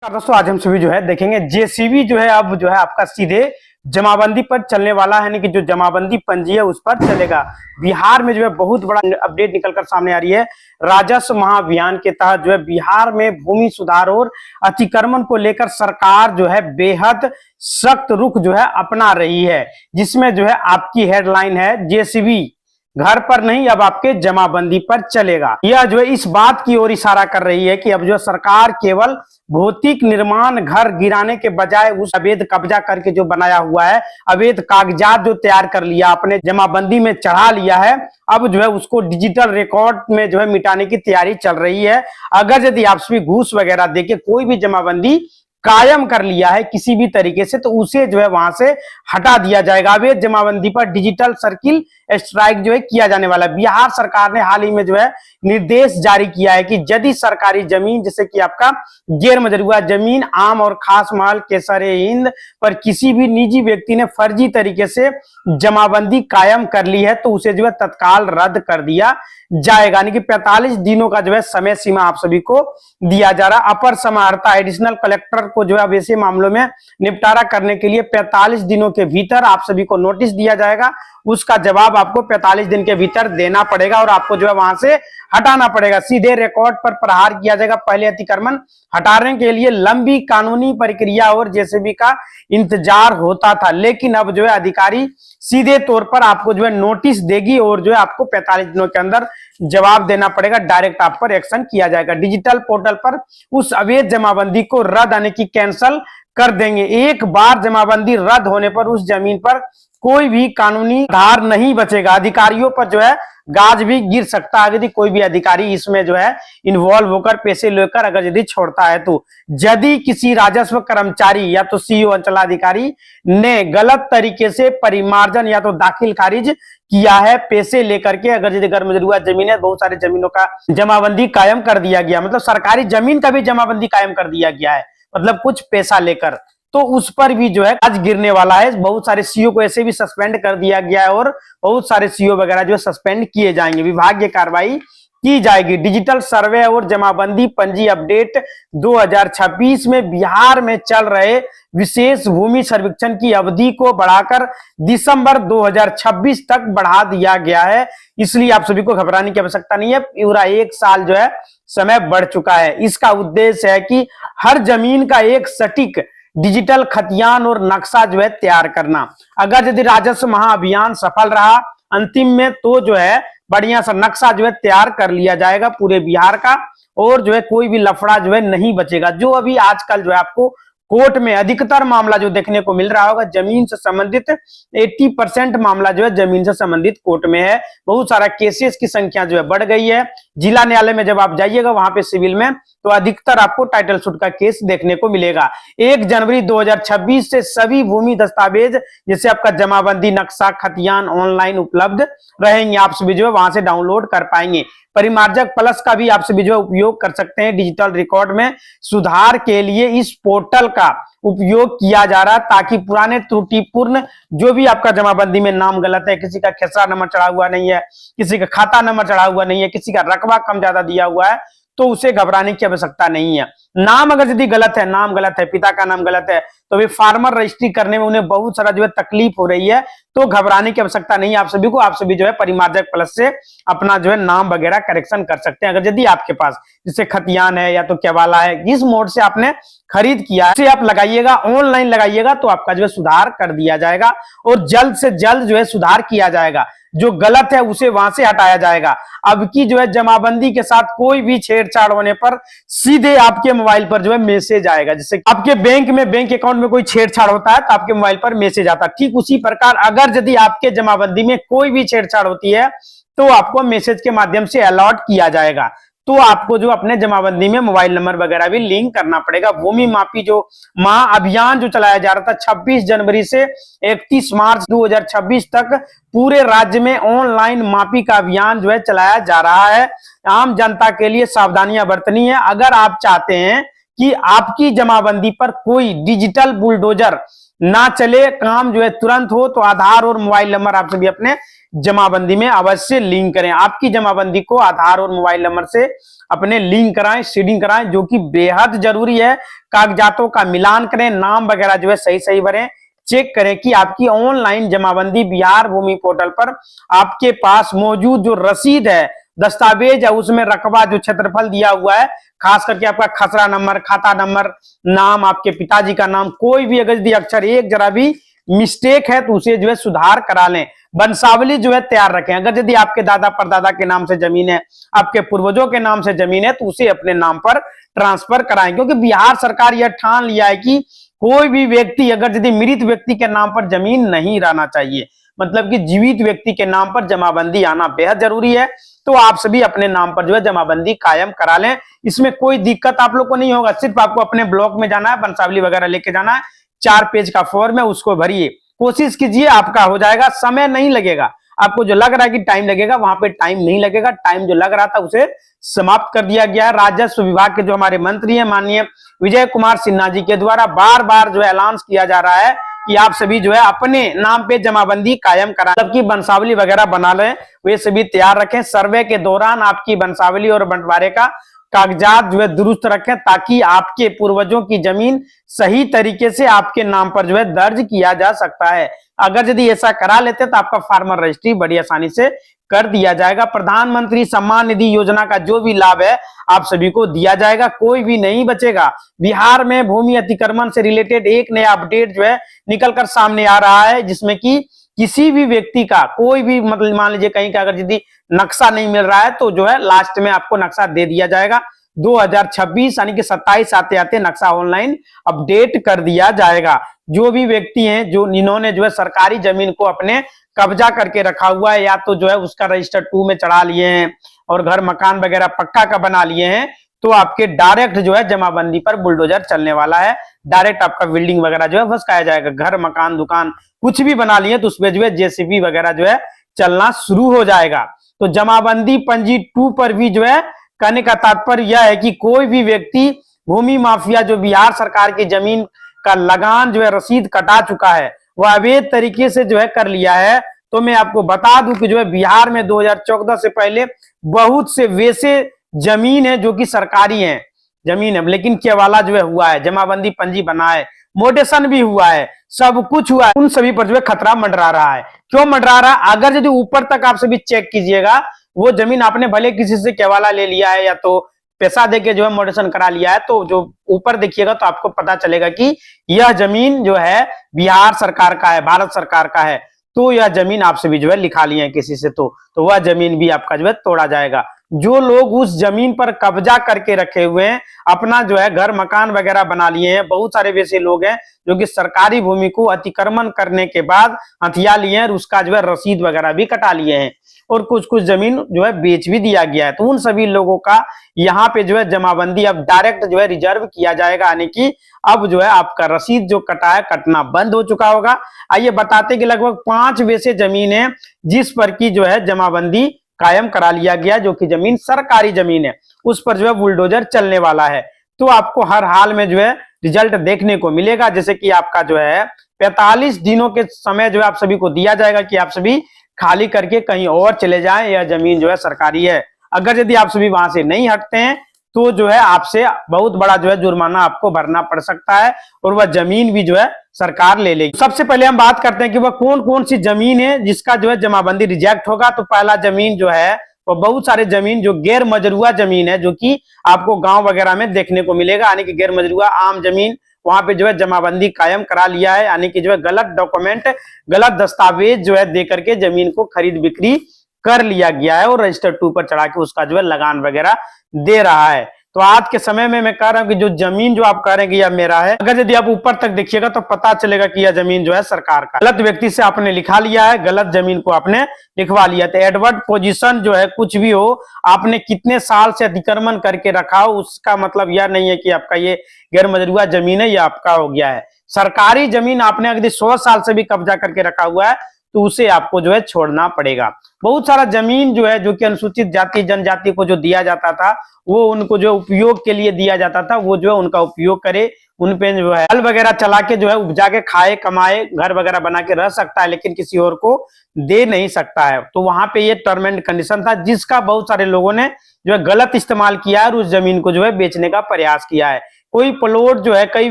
दोस्तों आज हम सभी जो है देखेंगे जेसीबी जो है अब जो है आपका सीधे जमाबंदी पर चलने वाला है, यानी कि जो जमाबंदी पंजी है उस पर चलेगा। बिहार में जो है बहुत बड़ा अपडेट निकलकर सामने आ रही है। राजस्व महाअभियान के तहत जो है बिहार में भूमि सुधार और अतिक्रमण को लेकर सरकार जो है बेहद सख्त रुख जो है अपना रही है, जिसमें जो है आपकी हेडलाइन है जेसीबी घर पर नहीं अब आपके जमाबंदी पर चलेगा। यह जो है इस बात की ओर इशारा कर रही है कि अब जो सरकार केवल भौतिक निर्माण घर गिराने के बजाय उस अवैध कब्जा करके जो बनाया हुआ है, अवैध कागजात जो तैयार कर लिया, अपने जमाबंदी में चढ़ा लिया है, अब जो है उसको डिजिटल रिकॉर्ड में जो है मिटाने की तैयारी चल रही है। अगर यदि आपसे घूस वगैरह देके कोई भी जमाबंदी कायम कर लिया है किसी भी तरीके से, तो उसे जो है वहां से हटा दिया जाएगा। अवैध जमाबंदी पर डिजिटल सर्किल स्ट्राइक जो है किया जाने वाला है। बिहार सरकार ने हाल ही में जो है निर्देश जारी किया है कि यदि सरकारी जमीन जैसे कि आपका गैर मजरूआ जमीन, आम और खास माल केसरे हिंद पर किसी भी निजी व्यक्ति ने फर्जी तरीके से जमाबंदी कायम कर ली है, तो उसे जो है तत्काल रद्द कर दिया जाएगा। यानी कि 45 दिनों का जो है समय सीमा आप सभी को दिया जा रहा। अपर समाहर्ता एडिशनल कलेक्टर को जो है अब ऐसे मामलों में निपटारा करने के लिए 45 दिनों के भीतर आप सभी को नोटिस दिया जाएगा। उसका जवाब आपको 45 दिन के भीतर देना पड़ेगा और आपको जो है वहां से हटाना पड़ेगा। सीधे रिकॉर्ड पर प्रहार किया जाएगा। पहले अतिक्रमण हटाने के लिए लंबी कानूनी प्रक्रिया और जेसीबी का इंतजार होता था, लेकिन अब जो है अधिकारी सीधे तौर पर आपको जो है नोटिस देगी और जो है आपको 45 दिनों के अंदर जवाब देना पड़ेगा। डायरेक्ट आप पर एक्शन किया जाएगा। डिजिटल पोर्टल पर उस अवैध जमाबंदी को रद्द यानी कि कैंसल कर देंगे। एक बार जमाबंदी रद्द होने पर उस जमीन पर कोई भी कानूनी आधार नहीं बचेगा। अधिकारियों पर जो है गाज भी गिर सकता है यदि कोई भी अधिकारी इसमें जो है इन्वॉल्व होकर पैसे लेकर अगर यदि छोड़ता है तो। यदि किसी राजस्व कर्मचारी या तो सीईओ अंचलाधिकारी ने गलत तरीके से परिमार्जन या तो दाखिल खारिज किया है पैसे लेकर के, अगर यदि गैर मजरूआ जमीन है, बहुत सारे जमीनों का जमाबंदी कायम कर दिया गया, मतलब सरकारी जमीन का भी जमाबंदी कायम कर दिया गया है, मतलब कुछ पैसा लेकर, तो उस पर भी जो है आज गिरने वाला है। बहुत सारे सीईओ को ऐसे भी सस्पेंड कर दिया गया है और बहुत सारे सीईओ वगैरह जो सस्पेंड किए जाएंगे। विभागीय कार्रवाई की जाएगी। डिजिटल सर्वे और जमाबंदी पंजी अपडेट 2026 में बिहार में चल रहे विशेष भूमि सर्वेक्षण की अवधि को बढ़ाकर दिसंबर 2026 तक बढ़ा दिया गया है। इसलिए आप सभी को घबराने की आवश्यकता नहीं है। पूरा एक साल जो है समय बढ़ चुका है। इसका उद्देश्य है कि हर जमीन का एक सटीक डिजिटल खतियान और नक्शा जो है तैयार करना। अगर यदि राजस्व महाअभियान सफल रहा अंतिम में, तो जो है बढ़िया सा नक्शा जो है तैयार कर लिया जाएगा पूरे बिहार का और जो है कोई भी लफड़ा जो है नहीं बचेगा। जो अभी आजकल जो है आपको कोर्ट में अधिकतर मामला जो देखने को मिल रहा होगा जमीन से संबंधित 80% मामला जो है जमीन से संबंधित कोर्ट में है। बहुत सारा केसेस की संख्या जो है बढ़ गई है। जिला न्यायालय में जब आप जाइएगा वहां पे सिविल में, तो अधिकतर आपको टाइटल सूट का केस देखने को मिलेगा। 1 जनवरी 2026 से सभी भूमि दस्तावेज जैसे आपका जमाबंदी नक्शा खतियान ऑनलाइन उपलब्ध रहेंगे। आप सभी जो है वहां से डाउनलोड कर पाएंगे। परिमार्जक प्लस का भी आप सभी जो है उपयोग कर सकते हैं। डिजिटल रिकॉर्ड में सुधार के लिए इस पोर्टल का उपयोग किया जा रहा है ताकि पुराने त्रुटिपूर्ण जो भी आपका जमाबंदी में नाम गलत है, किसी का खेसरा नंबर चढ़ा हुआ नहीं है, किसी का खाता नंबर चढ़ा हुआ नहीं है, किसी का रकबा कम ज्यादा दिया हुआ है, तो उसे घबराने की आवश्यकता नहीं है। नाम अगर यदि गलत है, नाम गलत है, पिता का नाम गलत है, तो वे फार्मर रजिस्ट्री करने में उन्हें बहुत सारा जो है तकलीफ हो रही है, तो घबराने की आवश्यकता नहीं है आप सभी को। आप सभी जो है परिमार्जक प्लस से अपना जो है नाम वगैरह करेक्शन कर सकते हैं। अगर यदि आपके पास जैसे खतियान है या तो केवाला है, जिस मोड से आपने खरीद किया है उसे आप लगाइएगा, ऑनलाइन लगाइएगा, तो आपका जो है सुधार कर दिया जाएगा और जल्द से जल्द जो है सुधार किया जाएगा। जो गलत है उसे वहां से हटाया जाएगा। अब की जो है जमाबंदी के साथ कोई भी छेड़छाड़ होने पर सीधे आपके मोबाइल पर जो है मैसेज आएगा। जैसे आपके बैंक में बैंक अकाउंट में कोई छेड़छाड़ होता है तो आपके मोबाइल पर मैसेज आता है, ठीक उसी प्रकार अगर यदि आपके जमाबंदी में कोई भी छेड़छाड़ होती है तो आपको मैसेज के माध्यम से अलर्ट किया जाएगा। तो आपको जो अपने जमाबंदी में मोबाइल नंबर वगैरह भी लिंक करना पड़ेगा। भूमि मापी जो महाअभियान जो चलाया जा रहा था 26 जनवरी से 31 मार्च 2026 तक पूरे राज्य में ऑनलाइन मापी का अभियान जो है चलाया जा रहा है। आम जनता के लिए सावधानियां बरतनी है। अगर आप चाहते हैं कि आपकी जमाबंदी पर कोई डिजिटल बुलडोजर ना चले, काम जो है तुरंत हो, तो आधार और मोबाइल नंबर आप सभी अपने जमाबंदी में अवश्य लिंक करें। आपकी जमाबंदी को आधार और मोबाइल नंबर से अपने लिंक कराएं, सीडिंग कराएं, जो कि बेहद जरूरी है। कागजातों का मिलान करें, नाम वगैरह जो है सही सही भरें, चेक करें कि आपकी ऑनलाइन जमाबंदी बिहार भूमि पोर्टल पर आपके पास मौजूद जो रसीद है, दस्तावेज है, उसमें रकबा जो क्षेत्रफल दिया हुआ है, खास करके आपका खसरा नंबर, खाता नंबर, नाम, आपके पिताजी का नाम, कोई भी अगर यदि अक्षर एक जरा भी मिस्टेक है तो उसे जो है सुधार करा लें। वंशावली जो है तैयार रखें। अगर यदि आपके दादा परदादा के नाम से जमीन है, आपके पूर्वजों के नाम से जमीन है, तो उसे अपने नाम पर ट्रांसफर कराएं, क्योंकि बिहार सरकार यह ठान लिया है कि कोई भी व्यक्ति अगर यदि मृत व्यक्ति के नाम पर जमीन नहीं रहना चाहिए, मतलब कि जीवित व्यक्ति के नाम पर जमाबंदी आना बेहद जरूरी है। तो आप सभी अपने नाम पर जो है जमाबंदी कायम करा लें, इसमें कोई दिक्कत आप लोग को नहीं होगा। सिर्फ आपको अपने ब्लॉक में जाना है, वंशावली वगैरह लेके जाना है, 4 पेज का फॉर्म है, उसको भरिए, कोशिश कीजिए, आपका हो जाएगा, समय नहीं लगेगा। आपको जो लग रहा है कि टाइम लगेगा, वहां पे टाइम नहीं लगेगा, टाइम जो लग रहा था उसे समाप्त कर दिया गया है। राजस्व विभाग के जो हमारे मंत्री हैं माननीय विजय कुमार सिन्हा जी के द्वारा बार बार जो है ऐलान किया जा रहा है कि आप सभी जो है अपने नाम पे जमाबंदी कायम करा, सबकी वंशावली वगैरह बना लें, वे सभी तैयार रखें। सर्वे के दौरान आपकी वंशावली और बंटवारे का कागजात जो है दुरुस्त रखें, ताकि आपके पूर्वजों की जमीन सही तरीके से आपके नाम पर जो है दर्ज किया जा सकता है। अगर यदि ऐसा करा लेते तो आपका फार्मर रजिस्ट्री बड़ी आसानी से कर दिया जाएगा। प्रधानमंत्री सम्मान निधि योजना का जो भी लाभ है आप सभी को दिया जाएगा, कोई भी नहीं बचेगा। बिहार में भूमि अतिक्रमण से रिलेटेड एक नया अपडेट जो है निकलकर सामने आ रहा है, जिसमें कि किसी भी व्यक्ति का कोई भी मतलब मान लीजिए कहीं का अगर यदि नक्शा नहीं मिल रहा है तो जो है लास्ट में आपको नक्शा दे दिया जाएगा। 2026 यानी कि 27 आते आते नक्शा ऑनलाइन अपडेट कर दिया जाएगा। जो भी व्यक्ति हैं जो इन्होंने जो है सरकारी जमीन को अपने कब्जा करके रखा हुआ है, या तो जो है उसका रजिस्टर 2 में चढ़ा लिए हैं और घर मकान वगैरह पक्का का बना लिए हैं, तो आपके डायरेक्ट जो है जमाबंदी पर बुलडोजर चलने वाला है। डायरेक्ट आपका बिल्डिंग वगैरह जो है भसकाया जाएगा। घर मकान दुकान कुछ भी बना लिए तो उसमें जो है जेसीबी वगैरह जो है चलना शुरू हो जाएगा। तो जमाबंदी पंजी 2 पर भी जो है कहने का तात्पर्य यह है कि कोई भी व्यक्ति भूमि माफिया जो बिहार सरकार की जमीन का लगान जो है रसीद कटा चुका है, वह अवैध तरीके से जो है कर लिया है, तो मैं आपको बता दूं कि जो है बिहार में 2014 से पहले बहुत से वैसे जमीन है जो कि सरकारी है जमीन है, लेकिन केवाला जो है हुआ है, जमाबंदी पंजी बना है, मोडेशन भी हुआ है, सब कुछ हुआ है, उन सभी पर जो है खतरा मंडरा रहा है। क्यों मंडरा रहा है? अगर यदि ऊपर तक आप सभी चेक कीजिएगा, वो जमीन आपने भले किसी से केवाला ले लिया है या तो पैसा देके जो है मोडेशन करा लिया है, तो जो ऊपर देखिएगा तो आपको पता चलेगा कि यह जमीन जो है बिहार सरकार का है, भारत सरकार का है, तो यह जमीन आपसे भी जो है लिखा लिए है किसी से, तो वह जमीन भी आपका जो है तोड़ा जाएगा। जो लोग उस जमीन पर कब्जा करके रखे हुए हैं, अपना जो है घर मकान वगैरह बना लिए हैं, बहुत सारे वैसे लोग हैं जो कि सरकारी भूमि को अतिक्रमण करने के बाद हथिया लिए हैं और उसका जो है रसीद वगैरह भी कटा लिए हैं, और कुछ कुछ जमीन जो है बेच भी दिया गया है। तो उन सभी लोगों का यहाँ पे जो है जमाबंदी अब डायरेक्ट जो है रिजर्व किया जाएगा, यानी कि अब जो है आपका रसीद जो कटा है कटना बंद हो चुका होगा। आइए बताते कि लगभग 5 वैसे जमीन है जिस पर की जो है जमाबंदी कायम करा लिया गया, जो कि जमीन सरकारी जमीन है, उस पर जो है बुलडोजर चलने वाला है। तो आपको हर हाल में जो है रिजल्ट देखने को मिलेगा, जैसे कि आपका जो है 45 दिनों के समय जो है आप सभी को दिया जाएगा कि आप सभी खाली करके कहीं और चले जाएं, यह जमीन जो है सरकारी है। अगर यदि आप सभी वहां से नहीं हटते हैं तो जो है आपसे बहुत बड़ा जो है जुर्माना आपको भरना पड़ सकता है, और वह जमीन भी जो है सरकार ले लेगी। सबसे पहले हम बात करते हैं कि वह कौन कौन सी जमीन है जिसका जो है जमाबंदी रिजेक्ट होगा। तो पहला जमीन जो है वो बहुत सारे जमीन जो गैर मजरूआ जमीन है, जो कि आपको गांव वगैरह में देखने को मिलेगा, यानी कि गैर मजरूआ आम जमीन, वहां पे जो है जमाबंदी कायम करा लिया है, यानी कि जो है गलत डॉक्यूमेंट गलत दस्तावेज जो है देकर के जमीन को खरीद बिक्री कर लिया गया है और रजिस्टर 2 पर चढ़ा के उसका जो है लगान वगैरह दे रहा है। तो आज के समय में मैं कह रहा हूं कि जो जमीन जो आप कह रहे हैं कि यह मेरा है, अगर यदि आप ऊपर तक देखिएगा तो पता चलेगा कि यह जमीन जो है सरकार का, गलत व्यक्ति से आपने लिखा लिया है, गलत जमीन को आपने लिखवा लिया। तो एडवर्ड पोजीशन जो है कुछ भी हो, आपने कितने साल से अतिक्रमण करके रखा हो, उसका मतलब यह नहीं है कि आपका ये गैर मजरूआ जमीन है, यह आपका हो गया है। सरकारी जमीन आपने अगर 100 साल से भी कब्जा करके रखा हुआ है तो उसे आपको जो है छोड़ना पड़ेगा। बहुत सारा जमीन जो है, जो कि अनुसूचित जाति जनजाति को जो दिया जाता था, वो उनको जो उपयोग के लिए दिया जाता था, वो जो है उनका उपयोग करे, उन पे जो है हल वगैरह चला के जो है उपजा के खाए, कमाए, घर वगैरह बना के रह सकता है, लेकिन किसी और को दे नहीं सकता है। तो वहां पे ये टर्म एंड कंडीशन था, जिसका बहुत सारे लोगों ने जो है गलत इस्तेमाल किया है और उस जमीन को जो है बेचने का प्रयास किया है। कोई प्लॉट जो है, कई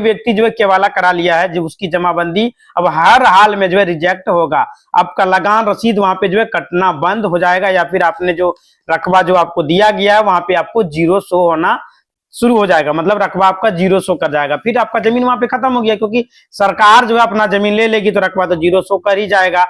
व्यक्ति जो है केवाला करा लिया है, जो उसकी जमाबंदी अब हर हाल में जो है रिजेक्ट होगा। आपका लगान रसीद वहां पे जो है कटना बंद हो जाएगा, या फिर आपने जो रकबा जो आपको दिया गया है वहां पे आपको जीरो शो होना शुरू हो जाएगा, मतलब रकबा आपका जीरो शो कर जाएगा। फिर आपका जमीन वहां पे खत्म हो गया, क्योंकि सरकार जो है अपना जमीन ले लेगी तो रकबा तो जीरो शो कर ही जाएगा।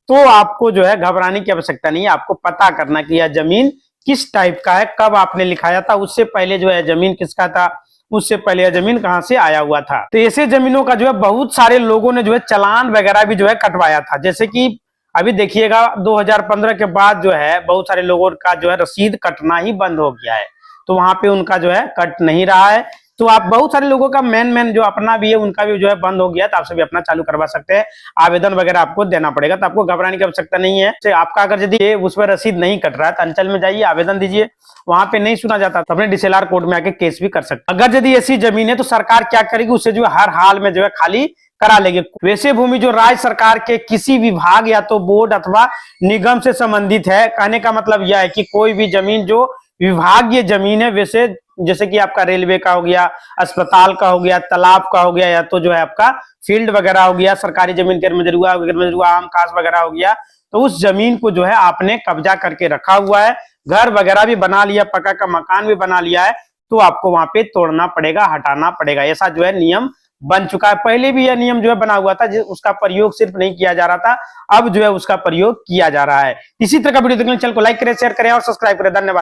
तो आपको जो है घबराने की आवश्यकता नहीं है, आपको पता करना कि यह जमीन किस टाइप का है, कब आपने लिखाया था, उससे पहले जो है जमीन किसका था, उससे पहले यह जमीन कहां से आया हुआ था। तो ऐसे जमीनों का जो है बहुत सारे लोगों ने जो है चालान वगैरह भी जो है कटवाया था। जैसे कि अभी देखिएगा 2015 के बाद जो है बहुत सारे लोगों का जो है रसीद कटना ही बंद हो गया है, तो वहां पे उनका जो है कट नहीं रहा है। तो आप बहुत सारे लोगों का मेन जो अपना भी है उनका भी जो है बंद हो गया, तो आपसे भी अपना चालू करवा सकते हैं। आवेदन वगैरह आपको देना पड़ेगा, तो आपको घबराने की आवश्यकता नहीं है। तो आपका अगर यदि उस पर रसीद नहीं कट रहा है तो अंचल में जाइए, आवेदन दीजिए। वहां पे नहीं सुना जाता तो अपने DCLR कोर्ट में आके केस भी कर सकते। अगर यदि ऐसी जमीन है तो सरकार क्या करेगी, उसे जो है हर हाल में जो है खाली करा लेंगे। वैसे भूमि जो राज्य सरकार के किसी विभाग या तो बोर्ड अथवा निगम से संबंधित है, कहने का मतलब यह है कि कोई भी जमीन जो विभागीय जमीन है, वैसे जैसे कि आपका रेलवे का हो गया, अस्पताल का हो गया, तालाब का हो गया, या तो जो है आपका फील्ड वगैरह हो गया, सरकारी जमीन गिरमजरुआ आम खास वगैरह हो गया, तो उस जमीन को जो है आपने कब्जा करके रखा हुआ है, घर वगैरह भी बना लिया, पक्का का मकान भी बना लिया है, तो आपको वहां पे तोड़ना पड़ेगा, हटाना पड़ेगा। ऐसा जो है नियम बन चुका है। पहले भी यह नियम जो है बना हुआ था, उसका प्रयोग सिर्फ नहीं किया जा रहा था, अब जो है उसका प्रयोग किया जा रहा है। इसी तरह का वीडियो देखने के लिए चैनल को लाइक करें, शेयर करें और सब्सक्राइब करें। धन्यवाद।